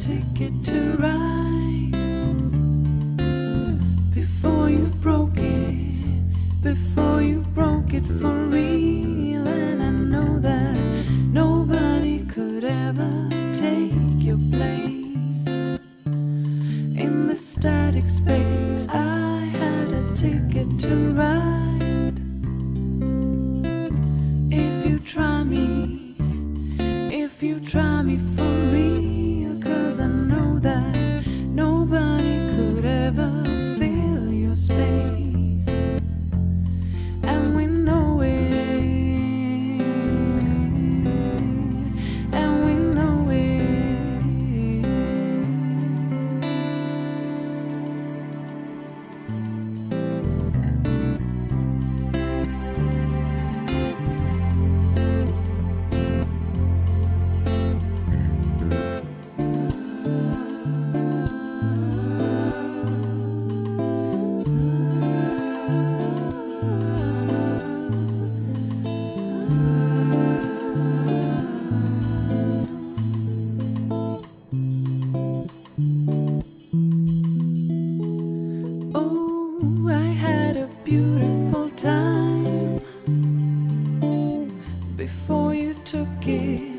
ticket to ride before you broke it for real. And I know that nobody could ever take your place in the static space. I had a ticket to ride. If you try me for real, 'cause I know that nobody could ever fill your space. And we know it, and we know it. Oh, I had a beautiful time before you took it.